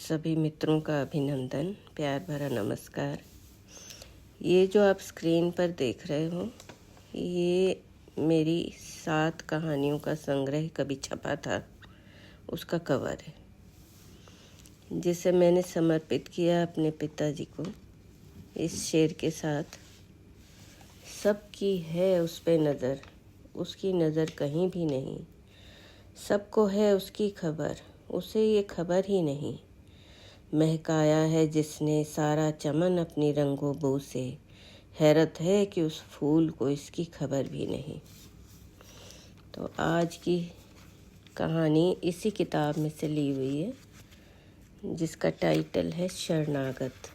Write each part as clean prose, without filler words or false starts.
सभी मित्रों का अभिनंदन, प्यार भरा नमस्कार। ये जो आप स्क्रीन पर देख रहे हो, ये मेरी 7 कहानियों का संग्रह कभी छपा था, उसका कवर है, जिसे मैंने समर्पित किया अपने पिताजी को इस शेर के साथ। सबकी है उस पे नज़र, उसकी नज़र कहीं भी नहीं। सबको है उसकी खबर, उसे ये खबर ही नहीं। महकाया है जिसने सारा चमन अपनी रंगों बू से, हैरत है कि उस फूल को इसकी खबर भी नहीं। तो आज की कहानी इसी किताब में से ली हुई है, जिसका टाइटल है शरणागत।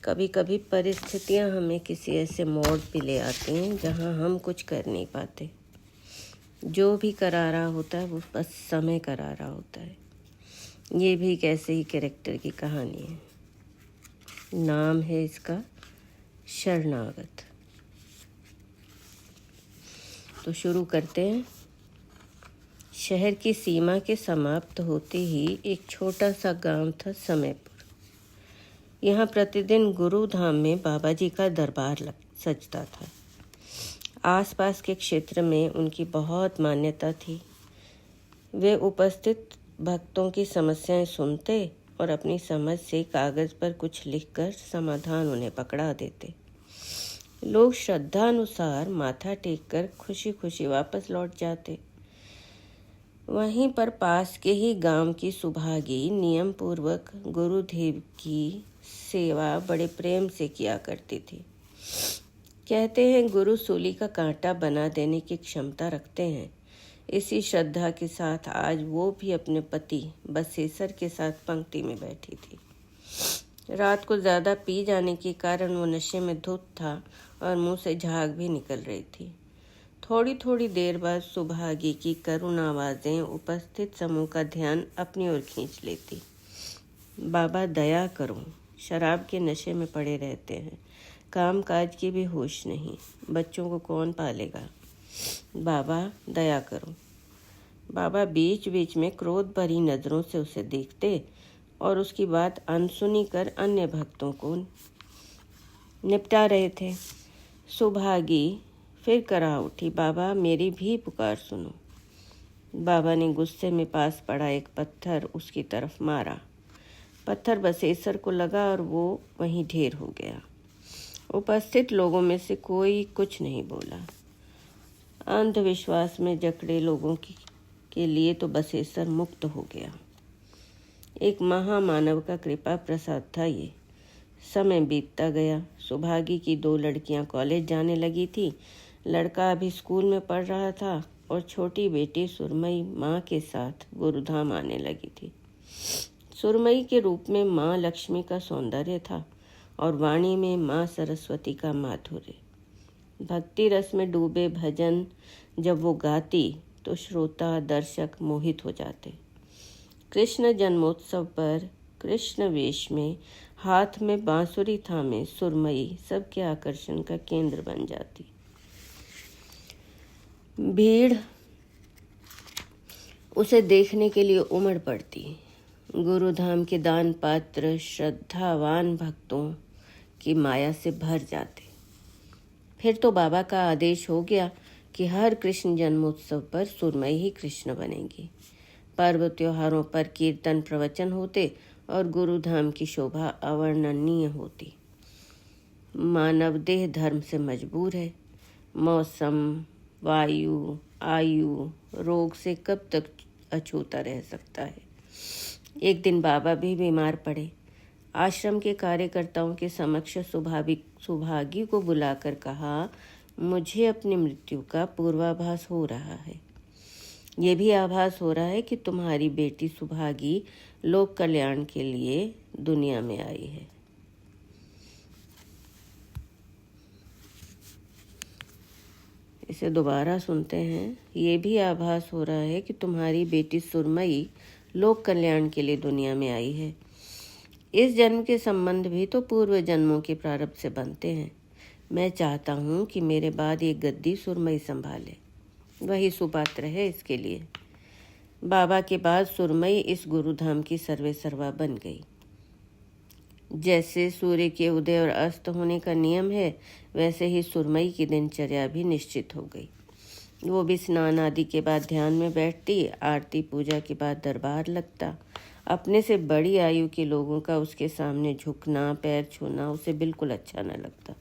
कभी कभी परिस्थितियां हमें किसी ऐसे मोड़ पे ले आती हैं जहां हम कुछ कर नहीं पाते। जो भी करा रहा होता है वो बस समय करा रहा होता है। ये भी एक ऐसे ही कैरेक्टर की कहानी है। नाम है इसका शरणागत। तो शुरू करते हैं। शहर की सीमा के समाप्त होते ही एक छोटा सा गांव था समयपुर। यहाँ प्रतिदिन गुरुधाम में बाबा जी का दरबार सजता था। आसपास के क्षेत्र में उनकी बहुत मान्यता थी। वे उपस्थित भक्तों की समस्याएं सुनते और अपनी समझ से कागज पर कुछ लिखकर समाधान उन्हें पकड़ा देते। लोग श्रद्धा अनुसार माथा टेककर खुशी खुशी वापस लौट जाते। वहीं पर पास के ही गांव की सुभागी नियम पूर्वक गुरुदेव की सेवा बड़े प्रेम से किया करती थी। कहते हैं गुरु सूली का कांटा बना देने की क्षमता रखते हैं। इसी श्रद्धा के साथ आज वो भी अपने पति बसेसर के साथ पंक्ति में बैठी थी। रात को ज़्यादा पी जाने के कारण वो नशे में धुत था और मुंह से झाग भी निकल रही थी। थोड़ी थोड़ी देर बाद सुभागी की करुण आवाज़ें उपस्थित समूह का ध्यान अपनी ओर खींच लेती। बाबा दया करो, शराब के नशे में पड़े रहते हैं, काम काज की भी होश नहीं, बच्चों को कौन पालेगा, बाबा दया करो। बाबा बीच बीच में क्रोध भरी नज़रों से उसे देखते और उसकी बात अनसुनी कर अन्य भक्तों को निपटा रहे थे। सुभागी फिर करा उठी, बाबा मेरी भी पुकार सुनो। बाबा ने गुस्से में पास पड़ा एक पत्थर उसकी तरफ मारा। पत्थर बसेसर को लगा और वो वहीं ढेर हो गया। उपस्थित लोगों में से कोई कुछ नहीं बोला। अंधविश्वास में जकड़े लोगों के लिए तो बसेसर मुक्त हो गया। एक महामानव का कृपा प्रसाद था ये। समय बीतता गया। सुभागी की 2 लड़कियां कॉलेज जाने लगी थी। लड़का अभी स्कूल में पढ़ रहा था और छोटी बेटी सुरमई माँ के साथ गुरुधाम आने लगी थी। सुरमई के रूप में माँ लक्ष्मी का सौंदर्य था और वाणी में माँ सरस्वती का माधुर्य। भक्ति रस में डूबे भजन जब वो गाती तो श्रोता दर्शक मोहित हो जाते। कृष्ण जन्मोत्सव पर कृष्ण वेश में हाथ में बांसुरी थामे सुरमई सबके आकर्षण का केंद्र बन जाती। भीड़ उसे देखने के लिए उमड़ पड़ती। गुरुधाम के दान पात्र श्रद्धावान भक्तों की माया से भर जाते। फिर तो बाबा का आदेश हो गया कि हर कृष्ण जन्मोत्सव पर सुरमई ही कृष्ण बनेगी। पर्व त्योहारों पर कीर्तन प्रवचन होते और गुरुधाम की शोभा अवर्णनीय होती। मानव देह धर्म से मजबूर है। मौसम, वायु, आयु, रोग से कब तक अछूता रह सकता है। एक दिन बाबा भी बीमार पड़े। आश्रम के कार्यकर्ताओं के समक्ष सुभागी को बुलाकर कहा, मुझे अपनी मृत्यु का पूर्वाभास हो रहा है। ये भी आभास हो रहा है कि तुम्हारी बेटी सुभागी लोक कल्याण के लिए दुनिया में आई है। इसे दोबारा सुनते हैं। ये भी आभास हो रहा है कि तुम्हारी बेटी सुरमई लोक कल्याण के लिए दुनिया में आई है। इस जन्म के संबंध भी तो पूर्व जन्मों के प्रारब्ध से बनते हैं। मैं चाहता हूँ कि मेरे बाद ये गद्दी सुरमई संभाले, वही सुपात्र है इसके लिए। बाबा के बाद सुरमई इस गुरुधाम की सर्वे सर्वा बन गई। जैसे सूर्य के उदय और अस्त होने का नियम है, वैसे ही सुरमई की दिनचर्या भी निश्चित हो गई। वो भी स्नान आदि के बाद ध्यान में बैठती, आरती पूजा के बाद दरबार लगता। अपने से बड़ी आयु के लोगों का उसके सामने झुकना, पैर छूना उसे बिल्कुल अच्छा न लगता।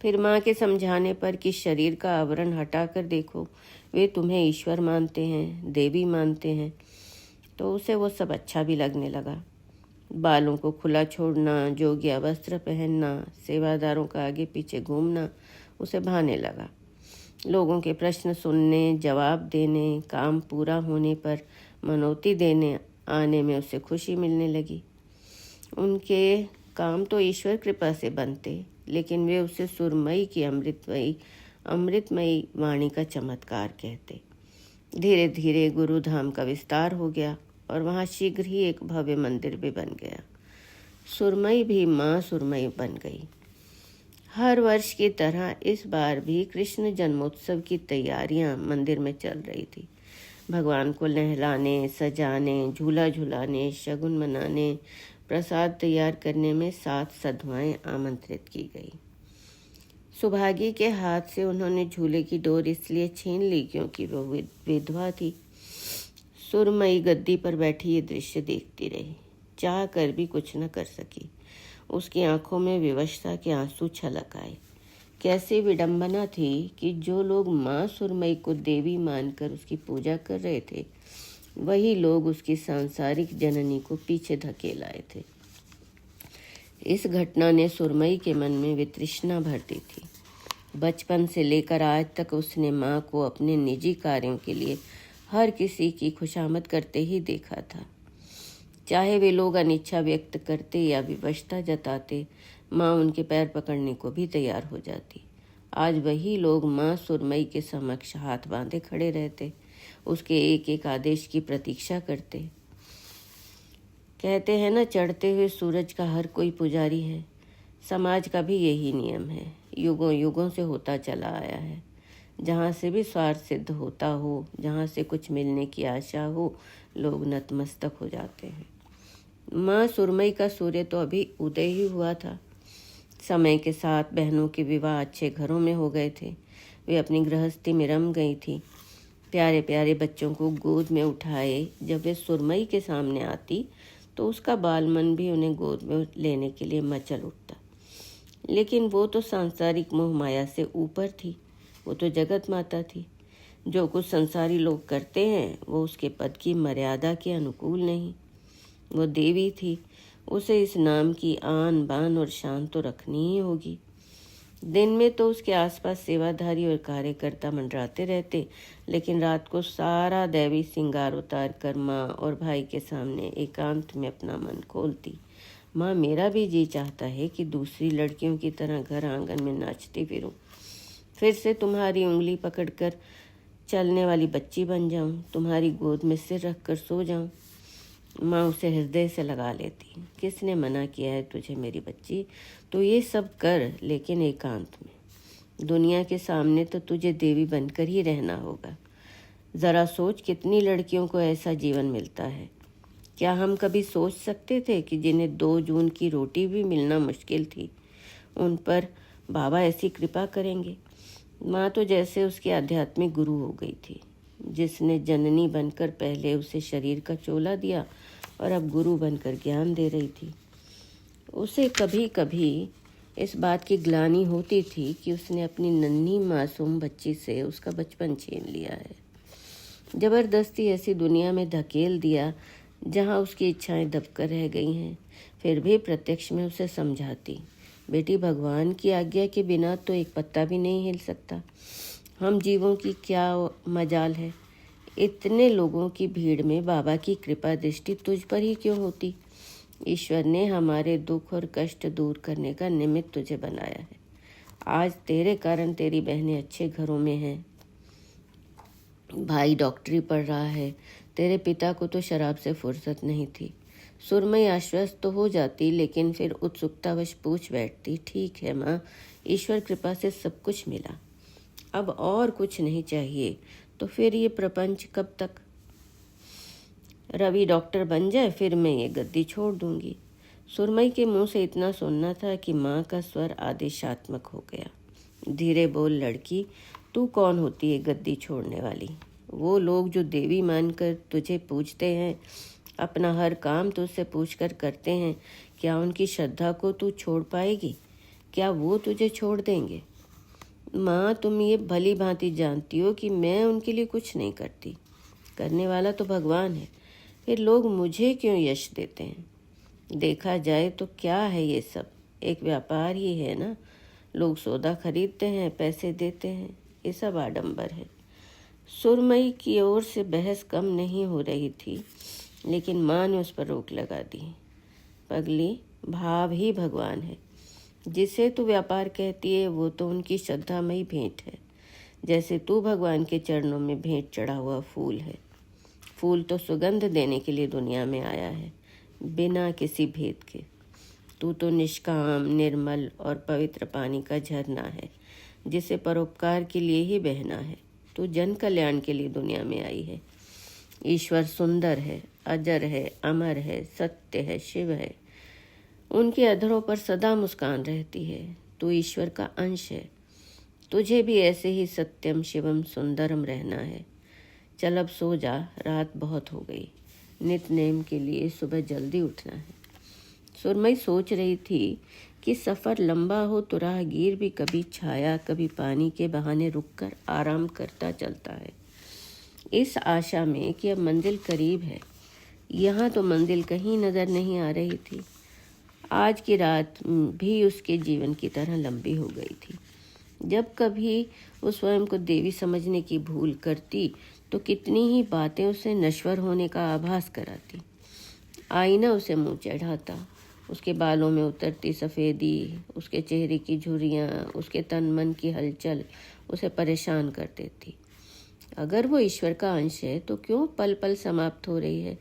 फिर माँ के समझाने पर कि शरीर का आवरण हटा कर देखो, वे तुम्हें ईश्वर मानते हैं, देवी मानते हैं, तो उसे वो सब अच्छा भी लगने लगा। बालों को खुला छोड़ना, जोगिया वस्त्र पहनना, सेवादारों का आगे पीछे घूमना उसे भाने लगा। लोगों के प्रश्न सुनने, जवाब देने, काम पूरा होने पर मनौती देने आने में उसे खुशी मिलने लगी। उनके काम तो ईश्वर कृपा से बनते, लेकिन वे उसे सुरमई की अमृतमयी वाणी का चमत्कार कहते। धीरे धीरे गुरुधाम का विस्तार हो गया और वहाँ शीघ्र ही एक भव्य मंदिर भी बन गया। सुरमई भी माँ सुरमई बन गई। हर वर्ष की तरह इस बार भी कृष्ण जन्मोत्सव की तैयारियां मंदिर में चल रही थी। भगवान को नहलाने, सजाने, झूला झुलाने, शगुन मनाने, प्रसाद तैयार करने में 7 साधुआएं आमंत्रित की गई। सुभागी के हाथ से उन्होंने झूले की डोर इसलिए छीन ली क्योंकि वो विधवा थी। सुरमई गद्दी पर बैठी ये दृश्य देखती रही, चाह कर भी कुछ न कर सकी। उसकी आंखों में विवशता के आंसू छलक आए। कैसी विडंबना थी कि जो लोग माँ सुरमई को देवी मानकर उसकी पूजा कर रहे थे, वही लोग उसकी सांसारिक जननी को पीछे धकेल आए थे। इस घटना ने सुरमई के मन में वितृष्णा भर दी थी। बचपन से लेकर आज तक उसने माँ को अपने निजी कार्यों के लिए हर किसी की खुशामद करते ही देखा था। चाहे वे लोग अनिच्छा व्यक्त करते या विवशता जताते, माँ उनके पैर पकड़ने को भी तैयार हो जाती। आज वही लोग माँ सुरमई के समक्ष हाथ बांधे खड़े रहते, उसके एक एक आदेश की प्रतीक्षा करते। कहते हैं ना, चढ़ते हुए सूरज का हर कोई पुजारी है। समाज का भी यही नियम है, युगों युगों से होता चला आया है। जहाँ से भी स्वार्थ सिद्ध होता हो, जहाँ से कुछ मिलने की आशा हो, लोग नतमस्तक हो जाते हैं। माँ सुरमई का सूर्य तो अभी उदय ही हुआ था। समय के साथ बहनों के विवाह अच्छे घरों में हो गए थे। वे अपनी गृहस्थी में रम गई थी। प्यारे प्यारे बच्चों को गोद में उठाए जब वे सुरमई के सामने आती, तो उसका बालमन भी उन्हें गोद में लेने के लिए मचल उठता। लेकिन वो तो सांसारिक मोह माया से ऊपर थी। वो तो जगत माता थी। जो कुछ संसारी लोग करते हैं वो उसके पद की मर्यादा के अनुकूल नहीं। वो देवी थी, उसे इस नाम की आन बान और शान तो रखनी ही होगी। दिन में तो उसके आसपास सेवाधारी और कार्यकर्ता मंडराते रहते, लेकिन रात को सारा दैवी श्रृंगार उतार कर माँ और भाई के सामने एकांत में अपना मन खोलती। माँ, मेरा भी जी चाहता है कि दूसरी लड़कियों की तरह घर आंगन में नाचती फिरूं, फिर से तुम्हारी उंगली पकड़कर चलने वाली बच्ची बन जाऊं, तुम्हारी गोद में सिर रखकर सो जाऊं। माँ उसे हृदय से लगा लेती। किसने मना किया है तुझे मेरी बच्ची? तो ये सब कर, लेकिन एकांत में। दुनिया के सामने तो तुझे देवी बनकर ही रहना होगा। ज़रा सोच, कितनी लड़कियों को ऐसा जीवन मिलता है। क्या हम कभी सोच सकते थे कि जिन्हें 2 जून की रोटी भी मिलना मुश्किल थी, उन पर बाबा ऐसी कृपा करेंगे? माँ तो जैसे उसकी आध्यात्मिक गुरु हो गई थी, जिसने जननी बनकर पहले उसे शरीर का चोला दिया और अब गुरु बनकर ज्ञान दे रही थी। उसे कभी कभी इस बात की ग्लानि होती थी कि उसने अपनी नन्ही मासूम बच्ची से उसका बचपन छीन लिया है। जबरदस्ती ऐसी दुनिया में धकेल दिया जहाँ उसकी इच्छाएं दबकर रह गई हैं। फिर भी प्रत्यक्ष में उसे समझाती, बेटी, भगवान की आज्ञा के बिना तो एक पत्ता भी नहीं हिल सकता। हम जीवों की क्या मजाल है। इतने लोगों की भीड़ में बाबा की कृपा दृष्टि तुझ पर ही क्यों होती? ईश्वर ने हमारे दुख और कष्ट दूर करने का निमित्त तुझे बनाया है। आज तेरे कारण तेरी बहनें अच्छे घरों में हैं, भाई डॉक्टरी पढ़ रहा है, तेरे पिता को तो शराब से फुर्सत नहीं थी। सुरमई आश्वस्त तो हो जाती, लेकिन फिर उत्सुकतावश पूछ बैठती, ठीक है माँ, ईश्वर कृपा से सब कुछ मिला, अब और कुछ नहीं चाहिए, तो फिर ये प्रपंच कब तक? रवि डॉक्टर बन जाए फिर मैं ये गद्दी छोड़ दूंगी। सुरमई के मुंह से इतना सुनना था कि माँ का स्वर आदेशात्मक हो गया। धीरे बोल लड़की, तू कौन होती है गद्दी छोड़ने वाली? वो लोग जो देवी मानकर तुझे पूजते हैं, अपना हर काम तुझसे पूछकर करते हैं, क्या उनकी श्रद्धा को तू छोड़ पाएगी? क्या वो तुझे छोड़ देंगे? माँ, तुम ये भली भांति जानती हो कि मैं उनके लिए कुछ नहीं करती। करने वाला तो भगवान है, फिर लोग मुझे क्यों यश देते हैं? देखा जाए तो क्या है ये सब? एक व्यापार ही है ना। लोग सौदा खरीदते हैं, पैसे देते हैं, ये सब आडंबर है। सुरमई की ओर से बहस कम नहीं हो रही थी, लेकिन माँ ने उस पर रोक लगा दी। पगली, भाव ही भगवान है। जिसे तू व्यापार कहती है वो तो उनकी श्रद्धामयी भेंट है, जैसे तू भगवान के चरणों में भेंट चढ़ा हुआ फूल है। फूल तो सुगंध देने के लिए दुनिया में आया है, बिना किसी भेद के। तू तो निष्काम, निर्मल और पवित्र पानी का झरना है, जिसे परोपकार के लिए ही बहना है। तू जन कल्याण के लिए दुनिया में आई है। ईश्वर सुंदर है, अजर है, अमर है, सत्य है, शिव है। उनके अधरों पर सदा मुस्कान रहती है। तू ईश्वर का अंश है। तुझे भी ऐसे ही सत्यम शिवम सुंदरम रहना है। चल अब सो जा, रात बहुत हो गई। नित नेम के लिए सुबह जल्दी उठना है। सुरमई सोच रही थी कि सफ़र लंबा हो तो राहगीर भी कभी छाया कभी पानी के बहाने रुककर आराम करता चलता है, इस आशा में कि अब मंजिल करीब है। यहाँ तो मंजिल कहीं नज़र नहीं आ रही थी। आज की रात भी उसके जीवन की तरह लंबी हो गई थी। जब कभी वो स्वयं को देवी समझने की भूल करती तो कितनी ही बातें उसे नश्वर होने का आभास कराती। आईना उसे मुंह चढ़ाता, उसके बालों में उतरती सफ़ेदी, उसके चेहरे की झुर्रियाँ, उसके तन मन की हलचल उसे परेशान कर देती। अगर वो ईश्वर का अंश है तो क्यों पल पल समाप्त हो रही है,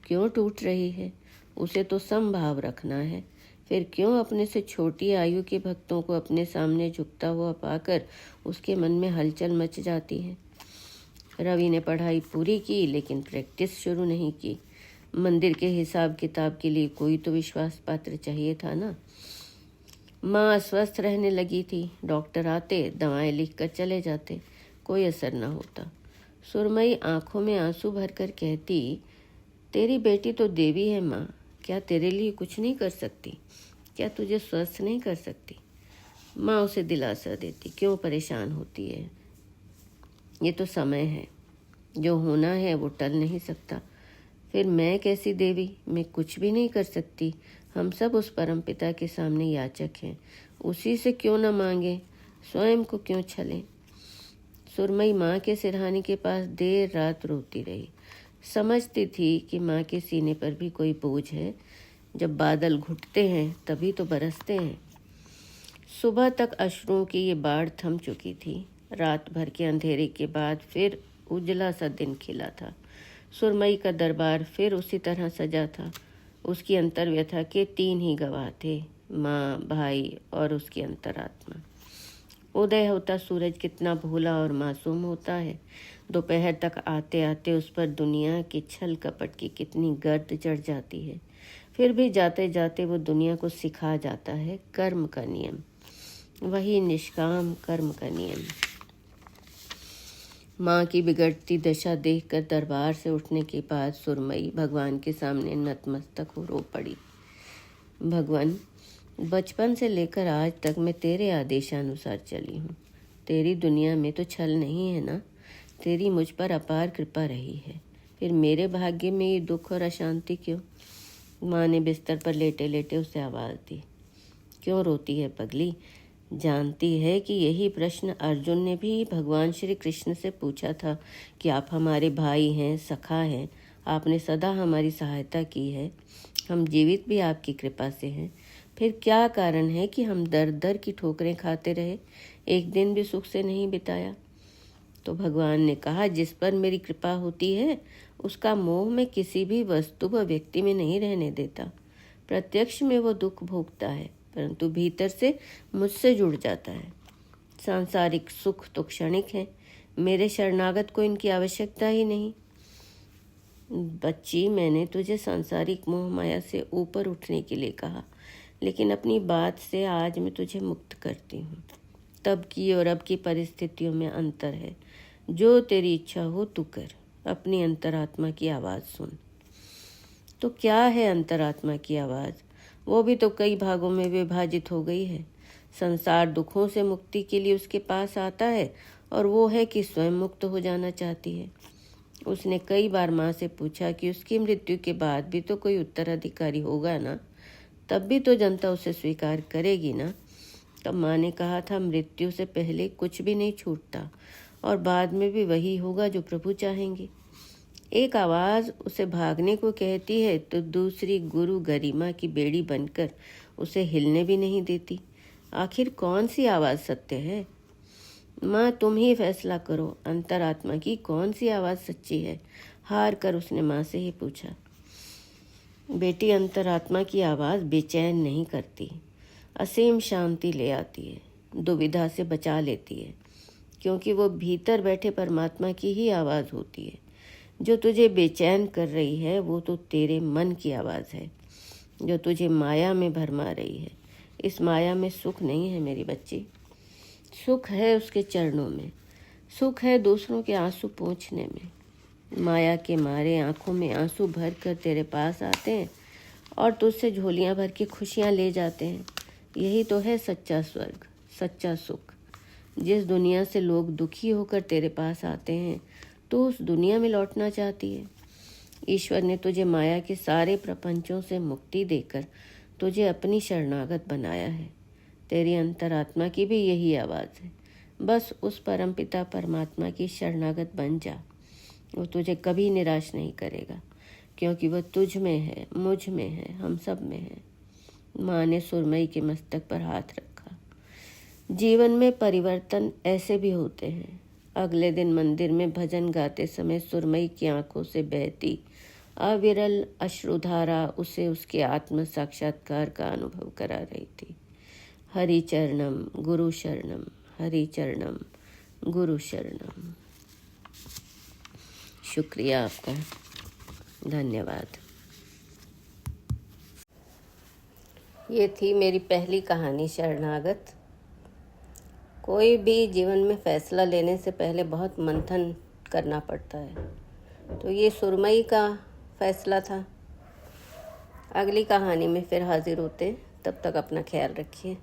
क्यों टूट रही है? उसे तो समभाव रखना है। फिर क्यों अपने से छोटी आयु के भक्तों को अपने सामने झुकता हुआ पाकर उसके मन में हलचल मच जाती है? रवि ने पढ़ाई पूरी की, लेकिन प्रैक्टिस शुरू नहीं की। मंदिर के हिसाब किताब के लिए कोई तो विश्वास पात्र चाहिए था ना। माँ अस्वस्थ रहने लगी थी। डॉक्टर आते, दवाएं लिखकर चले जाते, कोई असर न होता। सुरमई आंखों में आंसू भरकर कहती, तेरी बेटी तो देवी है माँ, क्या तेरे लिए कुछ नहीं कर सकती? क्या तुझे स्वस्थ नहीं कर सकती? माँ उसे दिलासा देती, क्यों परेशान होती है? ये तो समय है, जो होना है वो टल नहीं सकता। फिर मैं कैसी देवी? मैं कुछ भी नहीं कर सकती। हम सब उस परमपिता के सामने याचक हैं, उसी से क्यों न मांगे, स्वयं को क्यों छलें? सुरमई माँ के सिरहाने के पास देर रात रोती रही। समझती थी कि माँ के सीने पर भी कोई बोझ है। जब बादल घुटते हैं तभी तो बरसते हैं। सुबह तक अश्रुओं की ये बाढ़ थम चुकी थी। रात भर के अंधेरे के बाद फिर उजला सा दिन खिला था। सुरमई का दरबार फिर उसी तरह सजा था। उसकी अंतर्व्यथा के 3 ही गवाह थे, माँ, भाई और उसकी अंतरात्मा। उदय होता सूरज कितना भोला और मासूम होता है। दोपहर तक आते आते उस पर दुनिया के छल कपट की कितनी गर्द चढ़ जाती है। फिर भी जाते जाते वो दुनिया को सिखा जाता है कर्म का नियम, वही निष्काम कर्म का नियम। माँ की बिगड़ती दशा देखकर दरबार से उठने के बाद सुरमई भगवान के सामने नतमस्तक हो रो पड़ी। भगवान, बचपन से लेकर आज तक मैं तेरे आदेशानुसार चली हूँ। तेरी दुनिया में तो छल नहीं है ना। तेरी मुझ पर अपार कृपा रही है, फिर मेरे भाग्य में ये दुख और अशांति क्यों? माँ ने बिस्तर पर लेटे लेटे उसे आवाज़ दी। क्यों रोती है पगली? जानती है कि यही प्रश्न अर्जुन ने भी भगवान श्री कृष्ण से पूछा था कि आप हमारे भाई हैं, सखा हैं, आपने सदा हमारी सहायता की है, हम जीवित भी आपकी कृपा से हैं, फिर क्या कारण है कि हम दर दर की ठोकरें खाते रहे, एक दिन भी सुख से नहीं बिताया? तो भगवान ने कहा, जिस पर मेरी कृपा होती है उसका मोह मैं किसी भी वस्तु व व्यक्ति में नहीं रहने देता। प्रत्यक्ष में वो दुख भोगता है, परंतु भीतर से मुझसे जुड़ जाता है। सांसारिक सुख तो क्षणिक है, मेरे शरणागत को इनकी आवश्यकता ही नहीं। बच्ची, मैंने तुझे सांसारिक मोह माया से ऊपर उठने के लिए कहा, लेकिन अपनी बात से आज मैं तुझे मुक्त करती हूँ। तब की और अब की परिस्थितियों में अंतर है। जो तेरी इच्छा हो तू कर। अपनी अंतरात्मा की आवाज़ सुन। तो क्या है अंतरात्मा की आवाज़? वो भी तो कई भागों में विभाजित हो गई है। संसार दुखों से मुक्ति के लिए उसके पास आता है और वो है कि स्वयं मुक्त हो जाना चाहती है। उसने कई बार माँ से पूछा कि उसकी मृत्यु के बाद भी तो कोई उत्तराधिकारी होगा ना, तब भी तो जनता उसे स्वीकार करेगी ना। तब माँ ने कहा था, मृत्यु से पहले कुछ भी नहीं छूटता और बाद में भी वही होगा जो प्रभु चाहेंगे। एक आवाज़ उसे भागने को कहती है तो दूसरी गुरु गरिमा की बेड़ी बनकर उसे हिलने भी नहीं देती। आखिर कौन सी आवाज़ सत्य है? माँ, तुम ही फैसला करो, अंतरात्मा की कौन सी आवाज़ सच्ची है? हार कर उसने माँ से ही पूछा। बेटी, अंतरात्मा की आवाज़ बेचैन नहीं करती, असीम शांति ले आती है, दुविधा से बचा लेती है, क्योंकि वो भीतर बैठे परमात्मा की ही आवाज़ होती है। जो तुझे बेचैन कर रही है वो तो तेरे मन की आवाज़ है, जो तुझे माया में भरमा रही है। इस माया में सुख नहीं है मेरी बच्ची, सुख है उसके चरणों में, सुख है दूसरों के आंसू पोंछने में। माया के मारे आंखों में आंसू भर कर तेरे पास आते हैं और तुझसे झोलियां भर के खुशियां ले जाते हैं। यही तो है सच्चा स्वर्ग, सच्चा सुख। जिस दुनिया से लोग दुखी होकर तेरे पास आते हैं तो उस दुनिया में लौटना चाहती है। ईश्वर ने तुझे माया के सारे प्रपंचों से मुक्ति देकर तुझे अपनी शरणागत बनाया है। तेरी अंतरात्मा की भी यही आवाज़ है। बस उस परमपिता परमात्मा की शरणागत बन जा। वो तुझे कभी निराश नहीं करेगा, क्योंकि वह तुझ में है, मुझ में है, हम सब में है। माँ ने सुरमई के मस्तक पर हाथ रखा। जीवन में परिवर्तन ऐसे भी होते हैं। अगले दिन मंदिर में भजन गाते समय सुरमई की आंखों से बहती अविरल अश्रुधारा उसे उसके आत्म साक्षात्कार का अनुभव करा रही थी। हरि चरणम गुरु शरणम, हरि चरणम गुरु शरणम। शुक्रिया आपका, धन्यवाद। ये थी मेरी पहली कहानी शरणागत। कोई भी जीवन में फैसला लेने से पहले बहुत मंथन करना पड़ता है, तो ये सुरमई का फैसला था। अगली कहानी में फिर हाजिर होते हैं, तब तक अपना ख्याल रखिए।